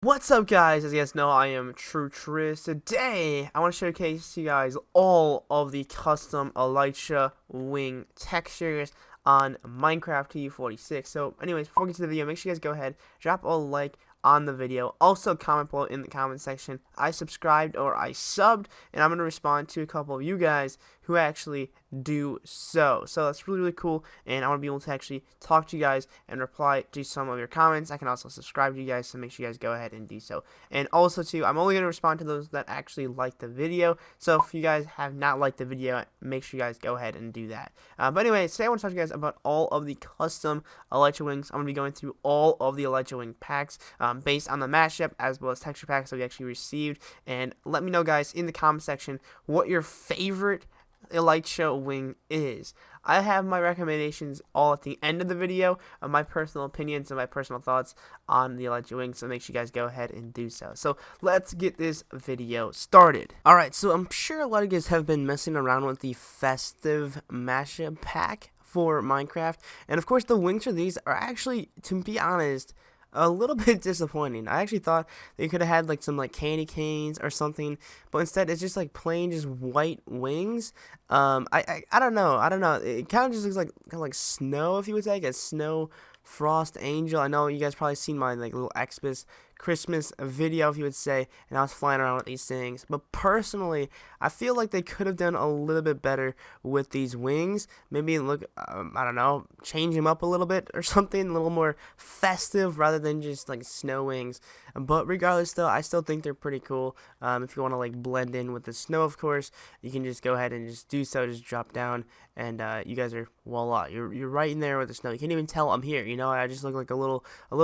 What's up, guys? As you guys know, I am TrueTriz. Today, I want to showcase to you guys all of the custom ELYTRA wing textures on Minecraft TU46. So, anyways, before we get to the video, make sure you guys go ahead, drop a like on the video. Also, comment below in the comment section, I subscribed or I subbed, and I'm going to respond to a couple of you guys who actually do so. So that's really cool, and I want to be able to actually talk to you guys and reply to some of your comments. I can also subscribe to you guys, so make sure you guys go ahead and do so. And also too, I'm only going to respond to those that actually like the video. So if you guys have not liked the video, make sure you guys go ahead and do that. But anyway, today I want to talk to you guys about all of the custom ELYTRA wings. I'm going to be going through all of the ELYTRA wing packs based on the Mashup as well as texture packs that we actually received. And let me know, guys, in the comment section what your favorite ELYTRA wing is. I have my recommendations all at the end of the video of my personal opinions and my personal thoughts on the ELYTRA wing, so make sure you guys go ahead and do so. So let's get this video started. Alright, so I'm sure a lot of you guys have been messing around with the festive mashup pack for Minecraft, and of course the wings for these are actually, to be honest, a little bit disappointing. I actually thought they could have had like some like candy canes or something, but instead it's just like plain just white wings. I don't know. It kind of just looks like snow, if you would say, like a snow frost angel. I know you guys probably seen my like little Xmas Christmas video, if you would say, and I was flying around with these things. But personally, I feel like they could have done a little bit better with these wings. Maybe look, I don't know, change them up a little bit or something, a little more festive rather than just like snow wings. But regardless, though, I still think they're pretty cool. If you want to like blend in with the snow, of course, you can just go ahead and just do so. Just drop down, and you guys are voila. You're right in there with the snow. You can't even tell I'm here. You know, I just look like a little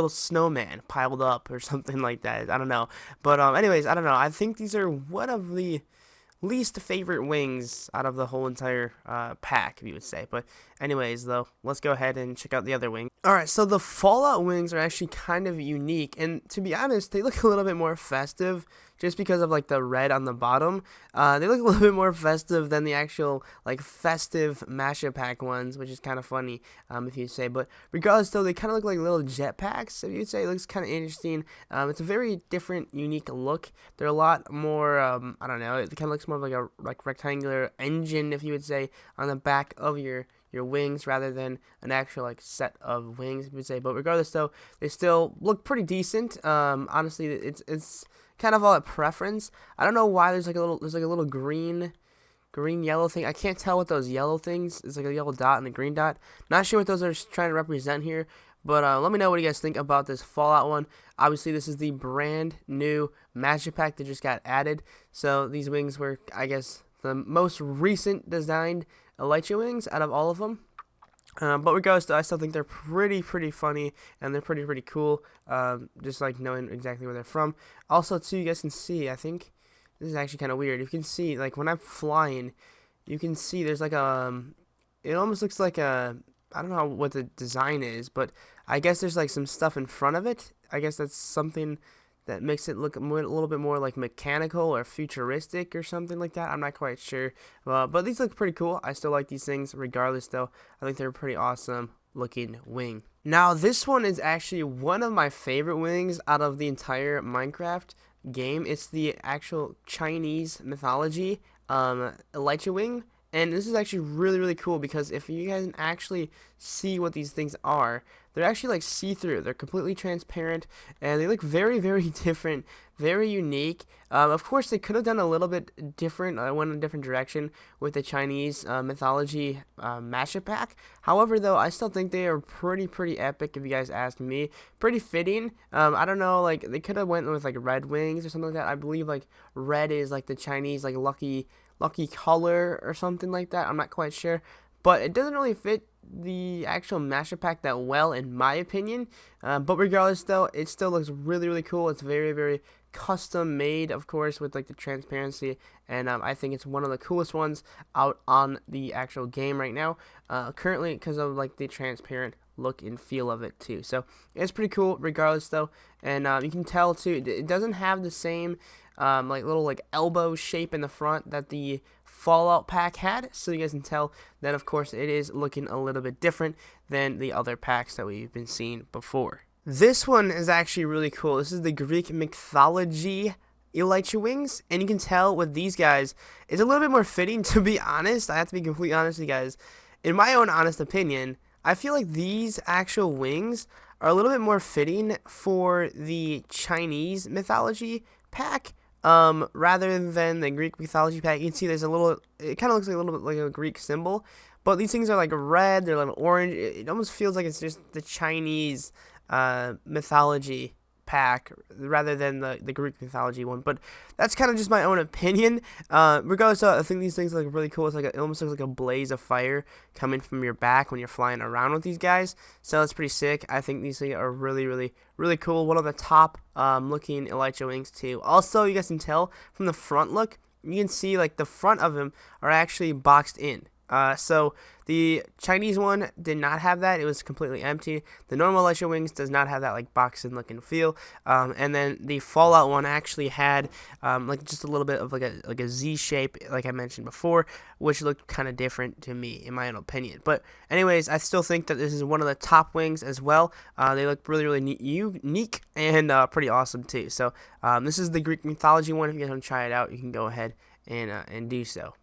snowman piled up or something like that. I don't know. But anyways, I don't know. I think these are one of the least favorite wings out of the whole entire pack, if you would say. But anyways, though, let's go ahead and check out the other wing. Alright, so the Fallout wings are actually kind of unique, and to be honest, they look a little bit more festive just because of like the red on the bottom. They look a little bit more festive than the actual like festive mashup pack ones, which is kind of funny, if you say. But regardless, though, they kind of look like little jetpacks, if you'd say. It looks kind of interesting. It's a very different, unique look. They're a lot more, I don't know, it kind of looks more like a rectangular engine, if you would say, on the back of your wings rather than an actual like set of wings, if you would say. But regardless, though, they still look pretty decent. Honestly, it's kind of all at preference. I don't know why there's like a little green yellow thing. I can't tell what those yellow things. It's like a yellow dot and a green dot. Not sure what those are trying to represent here. But let me know what you guys think about this Fallout one. Obviously, this is the brand new Mashup pack that just got added. So these wings were, I guess, the most recent designed ELYTRA wings out of all of them. But regardless, I still think they're pretty funny, and they're pretty cool. Just like knowing exactly where they're from. Also, too, you guys can see, I think this is actually kind of weird. You can see, like, when I'm flying, you can see there's like it almost looks like I don't know what the design is, but I guess there's like some stuff in front of it. I guess that's something that makes it look a little bit more like mechanical or futuristic or something like that. I'm not quite sure. But these look pretty cool. I still like these things regardless, though. I think they're a pretty awesome looking wing. Now, this one is actually one of my favorite wings out of the entire Minecraft game. It's the actual Chinese Mythology ELYTRA wing. And this is actually really cool because if you guys can actually see what these things are, they're actually like see-through. They're completely transparent, and they look very different, very unique. Of course, they could have done a little bit different. I went in a different direction with the Chinese Mythology mashup pack. However, though, I still think they are pretty epic, if you guys ask me. Pretty fitting. I don't know, like they could have went with like red wings or something like that. I believe like red is like the Chinese like lucky color or something like that. I'm not quite sure, but it doesn't really fit the actual mashup pack that well, in my opinion. But regardless, though, it still looks really cool. It's very custom made, of course, with like the transparency, and I think it's one of the coolest ones out on the actual game right now, currently, because of like the transparent look and feel of it too. So it's pretty cool regardless, though, and you can tell too, it doesn't have the same like little like elbow shape in the front that the Fallout pack had, so you guys can tell that of course it is looking a little bit different than the other packs that we've been seeing before. This one is actually really cool. This is the Greek mythology ELYTRA wings, and you can tell with these guys, it's a little bit more fitting, to be honest. I have to be completely honest with you guys. In my own honest opinion, I feel like these actual wings are a little bit more fitting for the Chinese mythology pack, rather than the Greek mythology pack. You can see there's a little, it kind of looks like a little bit like a Greek symbol, but these things are like red, they're like orange. It almost feels like it's just the Chinese mythology pack rather than the Greek mythology one. But that's kind of just my own opinion. Regardless, I think these things look really cool. It's like it almost looks like a blaze of fire coming from your back when you're flying around with these guys. So that's pretty sick. I think these things are really, really, really cool. One of the top looking ELYTRA wings too. Also, you guys can tell from the front look, you can see like the front of them are actually boxed in. So the Chinese one did not have that. It was completely empty. The normal ELYTRA wings does not have that like boxed in look and feel. And then the Fallout one actually had like just a little bit of like a Z shape, like I mentioned before, which looked kind of different to me in my own opinion. But anyways, I still think that this is one of the top wings as well. They look really, really unique and pretty awesome too. So this is the Greek mythology one. If you guys want to try it out, you can go ahead and do so.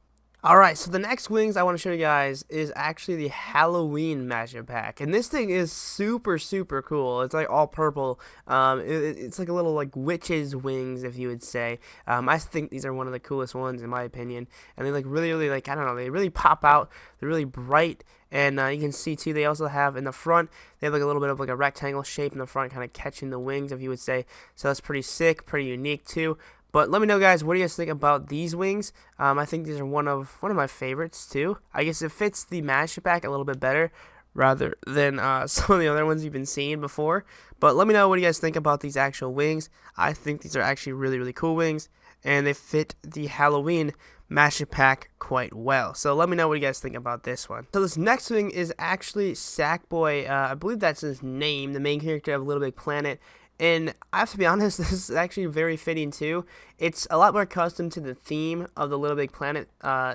Alright, so the next wings I want to show you guys is actually the Halloween Mashup pack. And this thing is super, super cool. It's like all purple. It's like a little like witch's wings, if you would say. I think these are one of the coolest ones in my opinion. And they look really, really like, I don't know, they really pop out. They're really bright. And you can see too, they also have in the front, they have like a little bit of like a rectangle shape in the front, kind of catching the wings, if you would say. So that's pretty sick, pretty unique too. But let me know, guys, what do you guys think about these wings? I think these are one of my favorites too. I guess it fits the Mashup pack a little bit better rather than some of the other ones you've been seeing before. But let me know what do you guys think about these actual wings. I think these are actually really, really cool wings, and they fit the Halloween Mashup pack quite well. So let me know what you guys think about this one. So this next wing is actually Sackboy. I believe that's his name, the main character of Little Big Planet. And I have to be honest, this is actually very fitting too. It's a lot more custom to the theme of the Little Big Planet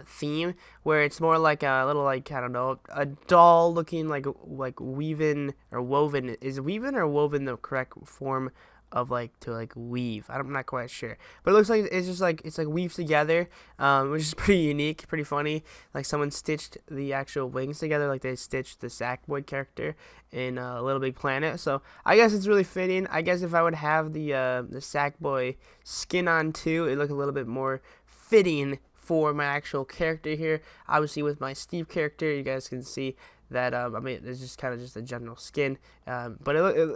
theme, where it's more like a little, like, I don't know, a doll looking like weaving or woven. Is weaving or woven the correct form of like to like weave? I'm not quite sure, but it looks like it's just like it's like weaved together, which is pretty unique, pretty funny. Like someone stitched the actual wings together, like they stitched the Sackboy character in Little Big Planet. So I guess it's really fitting. I guess if I would have the Sackboy skin on too, it look a little bit more fitting for my actual character here. Obviously with my Steve character, you guys can see that I mean, it's just kind of just a general skin, but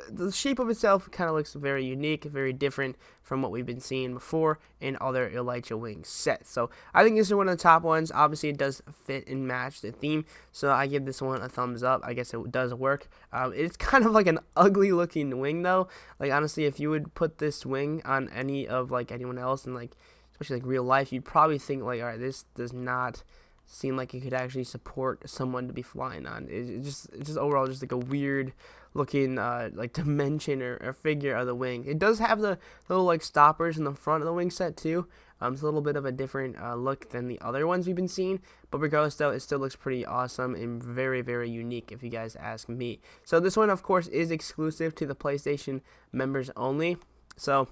the shape of itself kind of looks very unique, very different from what we've been seeing before in other ELYTRA wings sets. So I think this is one of the top ones. Obviously it does fit and match the theme, so I give this one a thumbs up. I guess it does work. It's kind of like an ugly looking wing though. Like honestly, if you would put this wing on any of like anyone else in like especially like real life, you'd probably think like, all right, this does not seem like it could actually support someone to be flying on. It's just overall just like a weird looking like dimension or figure of the wing. It does have the little like stoppers in the front of the wing set too. It's a little bit of a different look than the other ones we've been seeing, but regardless though, it still looks pretty awesome and very, very unique if you guys ask me. So this one of course is exclusive to the PlayStation members only. So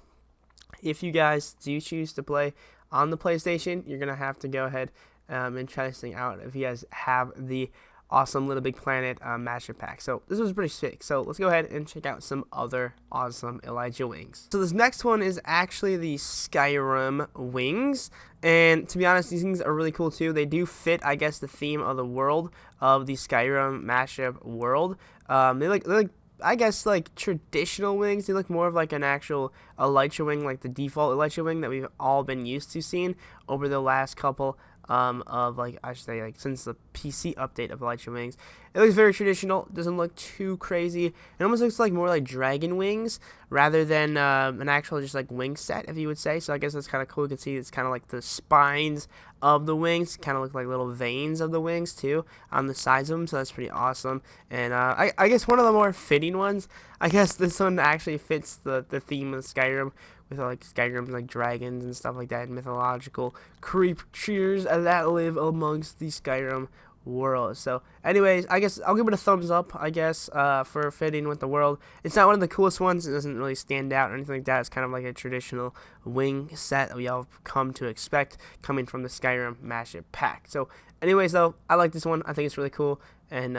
if you guys do choose to play on the PlayStation, you're gonna have to go ahead and try this thing out if you guys have the awesome Little Big Planet Mashup pack. So this was pretty sick. So let's go ahead and check out some other awesome ELYTRA wings. So this next one is actually the Skyrim wings, and to be honest, these things are really cool too. They do fit, I guess, the theme of the world of the Skyrim Mashup world. They're like I guess like traditional wings. They look more of like an actual ELYTRA wing, like the default ELYTRA wing that we've all been used to seeing over the last couple of like I should say like since the PC update of ELYTRA wings. It looks very traditional. Doesn't look too crazy. It almost looks like more like dragon wings rather than an actual just like wing set, if you would say. So I guess that's kind of cool. You can see it's kind of like the spines of the wings kind of look like little veins of the wings too on the sides of them. So that's pretty awesome. And I guess one of the more fitting ones. I guess this one actually fits the theme of Skyrim, with like Skyrim like dragons and stuff like that, and mythological creatures that live amongst the Skyrim world. So anyways, I guess I'll give it a thumbs up, I guess, for fitting with the world. It's not one of the coolest ones. It doesn't really stand out or anything like that. It's kind of like a traditional wing set that we all come to expect coming from the Skyrim Mashup pack. So anyways, though, I like this one. I think it's really cool and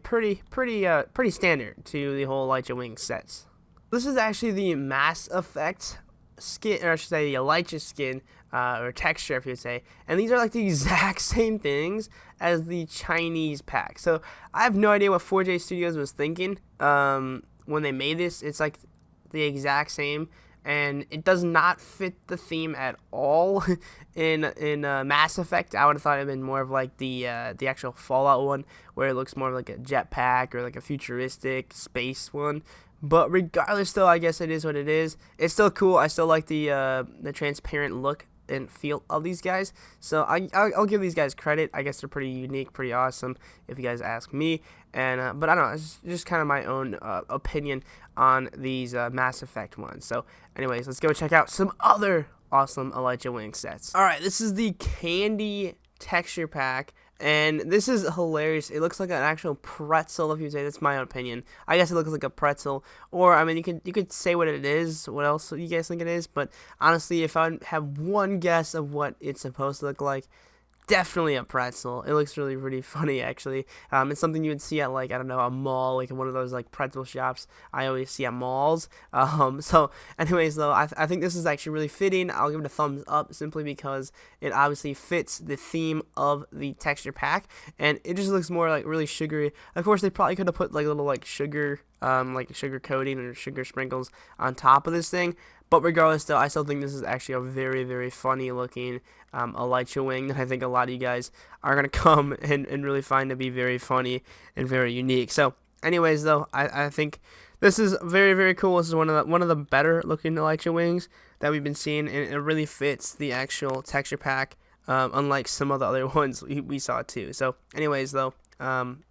pretty standard to the whole ELYTRA wing sets. This is actually the Mass Effect skin, or I should say the ELYTRA skin, or texture, if you would say. And these are like the exact same things as the Chinese pack. So I have no idea what 4J Studios was thinking when they made this. It's like the exact same, and it does not fit the theme at all in Mass Effect. I would have thought it would have been more of like the actual Fallout one, where it looks more like a jetpack or like a futuristic space one. But regardless, though, I guess it is what it is. It's still cool. I still like the transparent look and feel of these guys. So I'll give these guys credit. I guess they're pretty unique, pretty awesome, if you guys ask me. And but I don't know. It's just kind of my own opinion on these Mass Effect ones. So anyways, let's go check out some other awesome ELYTRA wing sets. All right, this is the Candy texture pack. And this is hilarious. It looks like an actual pretzel, if you say. That's my own opinion. I guess it looks like a pretzel, or I mean, you could say what it is. What else you guys think it is? But honestly, if I have one guess of what it's supposed to look like, definitely a pretzel. It looks really, really funny, actually. It's something you would see at, like, I don't know, a mall, like one of those like pretzel shops I always see at malls. So anyways, though, I think this is actually really fitting. I'll give it a thumbs up simply because it obviously fits the theme of the texture pack, and it just looks more like really sugary. Of course, they probably could have put like little like sugar coating or sugar sprinkles on top of this thing. But regardless, though, I still think this is actually a very, very funny looking ELYTRA wing that I think a lot of you guys are going to come and really find to be very funny and very unique. So anyways, though, I think this is very, very cool. This is one of the better looking ELYTRA wings that we've been seeing, and it really fits the actual texture pack, unlike some of the other ones we saw too. So anyways, though,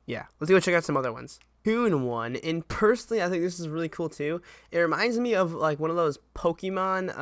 yeah, let's go check out some other ones. Goon one, and personally I think this is really cool too. It reminds me of like one of those Pokemon,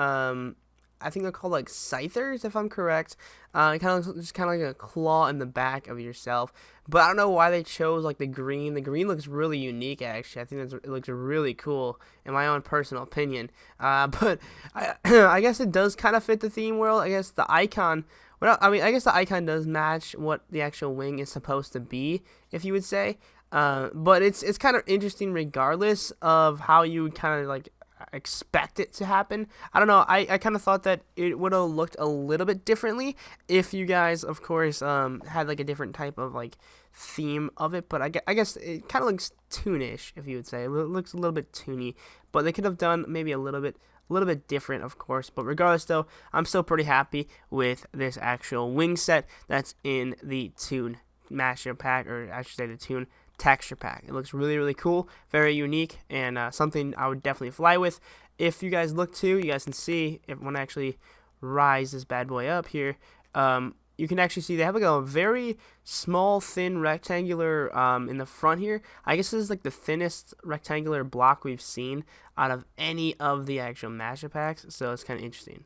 I think they're called like Scythers, if I'm correct. It kind of just kind of like a claw in the back of yourself. But I don't know why they chose like the green. The green looks really unique, actually. I think it looks really cool in my own personal opinion. But I guess it does kind of fit the theme world. I guess the icon. Well, I mean, I guess the icon does match what the actual wing is supposed to be, if you would say. But it's kind of interesting regardless of how you would kind of like expect it to happen. I don't know. I kind of thought that it would have looked a little bit differently if you guys, of course, had like a different type of like theme of it. But I guess it kind of looks toonish, if you would say. It looks a little bit toony. But they could have done maybe a little bit different, of course. But regardless, though, I'm still pretty happy with this actual wing set that's in the Toon Mashup pack, or I should say the Toon texture pack. It looks really, really cool, very unique, and something I would definitely fly with. If you guys look too, you guys can see if when I actually rise this bad boy up here, you can actually see they have like a very small, thin rectangular in the front here. I guess this is like the thinnest rectangular block we've seen out of any of the actual Mashup packs, so it's kind of interesting.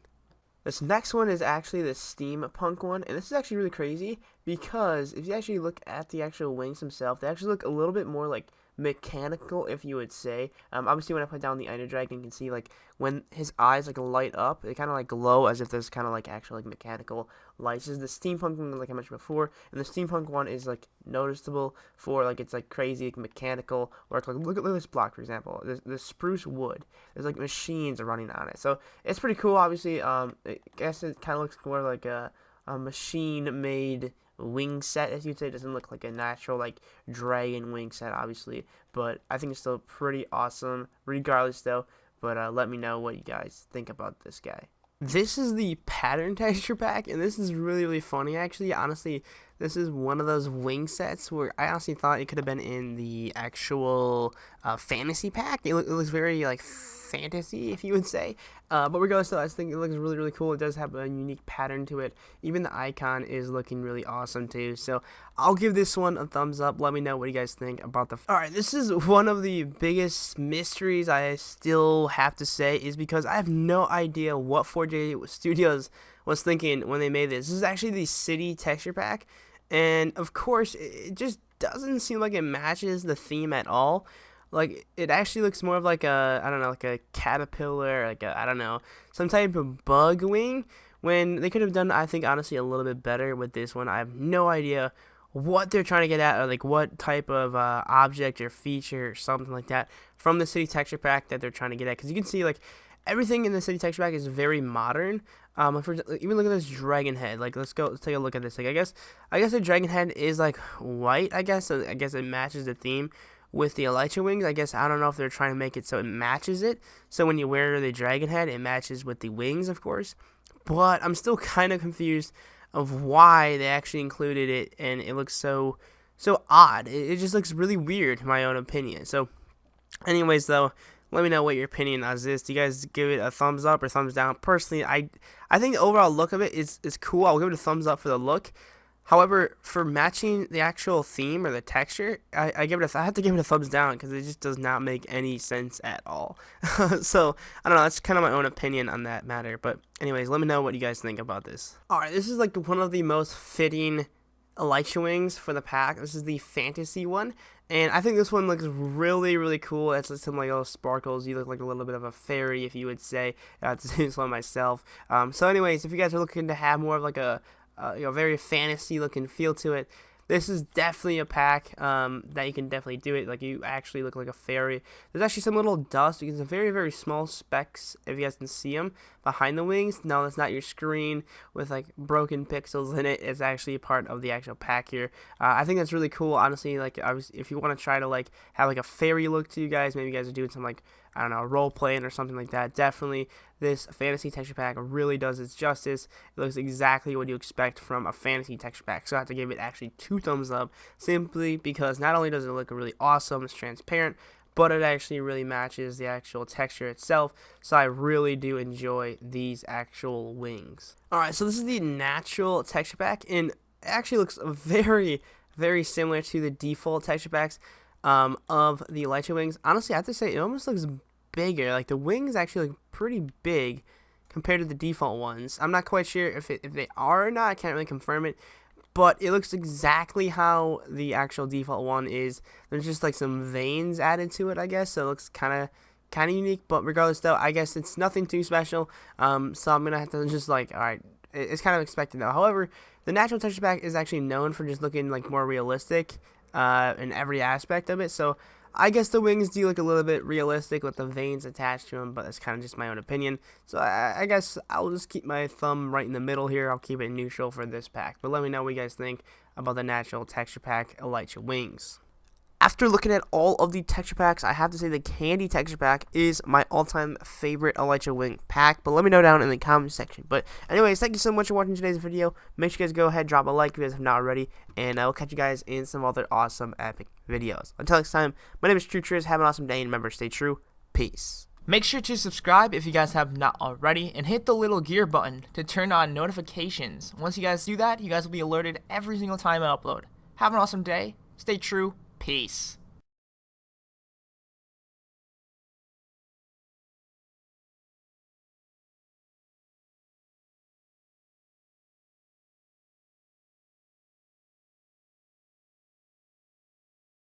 This next one is actually the Steampunk one, and this is actually really crazy because if you actually look at the actual wings themselves, they actually look a little bit more like mechanical, if you would say. Obviously, when I put down the Ender Dragon, you can see like when his eyes like light up, they kind of like glow as if there's kind of like actual like mechanical lights. This is the Steampunk one, like I mentioned before, and the Steampunk one is like noticeable for like it's like crazy like, mechanical work. Like look at this block, for example. The spruce wood. There's like machines running on it, so it's pretty cool. Obviously, I guess it kind of looks more like a machine-made wing set, as you'd say. It doesn't look like a natural like dragon wing set, obviously, but I think it's still pretty awesome regardless, though. But let me know what you guys think about this guy. This is the pattern texture pack, and this is really, really funny, actually. Honestly, this is one of those wing sets where I honestly thought it could have been in the actual fantasy pack. It looks very like fantasy, if you would say. But regardless, though, I just think it looks really, really cool. It does have a unique pattern to it. Even the icon is looking really awesome, too. So I'll give this one a thumbs up. Let me know what you guys think about the... Alright, this is one of the biggest mysteries I still have to say, is because I have no idea what 4J Studios was thinking when they made this. This is actually the city texture pack. and of course it just doesn't seem like it matches the theme at all. Like, it actually looks more of like a, I don't know, like a caterpillar, like a, I don't know, some type of bug wing, when they could have done, I think, honestly, a little bit better with this one. I have no idea what they're trying to get at, or like what type of object or feature or something like that from the city texture pack that they're trying to get at, because you can see like everything in the city texture pack is very modern. Even look at this dragon head. Like, let's take a look at this. Like, I guess the dragon head is like white. I guess so. I guess it matches the theme with the elytra wings. I guess, I don't know if they're trying to make it so it matches it. So when you wear the dragon head, it matches with the wings, of course. But I'm still kind of confused of why they actually included it, and it looks so odd. It just looks really weird, in my own opinion. So, anyways, though, let me know what your opinion on this. Do you guys give it a thumbs up or thumbs down? Personally, I think the overall look of it is cool. I'll give it a thumbs up for the look. However, for matching the actual theme or the texture, I have to give it a thumbs down, because it just does not make any sense at all. So, I don't know, that's kind of my own opinion on that matter. But anyways, let me know what you guys think about this. Alright, this is like one of the most fitting elytra wings for the pack. This is the fantasy one, and I think this one looks really, really cool. It's like some like little sparkles. You look like a little bit of a fairy, if you would say. To do this one myself. So anyways, if you guys are looking to have more of like a very fantasy looking feel to it, this is definitely a pack that you can definitely do it. Like, you actually look like a fairy. There's actually some little dust, because it's very, very small specks, if you guys can see them, behind the wings. No, that's not your screen with like broken pixels in it. It's actually a part of the actual pack here. I think that's really cool, honestly. Like, if you want to try to like have like a fairy look to you guys, maybe you guys are doing some like, I don't know, role playing or something like that, definitely this fantasy texture pack really does its justice. It looks exactly what you expect from a fantasy texture pack. So I have to give it actually 2 thumbs up, simply because not only does it look really awesome, it's transparent, but it actually really matches the actual texture itself. So I really do enjoy these actual wings. Alright, so this is the natural texture pack, and it actually looks very, very similar to the default texture packs of the elytra wings. Honestly, I have to say, it almost looks bigger. Like, the wings actually look pretty big compared to the default ones. I'm not quite sure if they are or not. I can't really confirm it, but it looks exactly how the actual default one is. There's just like some veins added to it, I guess, so it looks kind of unique. But regardless, though, I guess it's nothing too special. So I'm gonna have to just like, all right, it's kind of expected though. However, the natural texture pack is actually known for just looking like more realistic in every aspect of it. So I guess the wings do look a little bit realistic with the veins attached to them, but that's kind of just my own opinion. So I guess I'll just keep my thumb right in the middle here. I'll keep it neutral for this pack. But let me know what you guys think about the natural texture pack elytra wings. After looking at all of the texture packs, I have to say the candy texture pack is my all-time favorite elytra wing pack, but let me know down in the comment section. But anyways, thank you so much for watching today's video. Make sure you guys go ahead, drop a like if you guys have not already, and I will catch you guys in some other awesome, epic videos. Until next time, my name is TrueTriz. Have an awesome day, and remember, stay true. Peace. Make sure to subscribe if you guys have not already, and hit the little gear button to turn on notifications. Once you guys do that, you guys will be alerted every single time I upload. Have an awesome day. Stay true. Peace.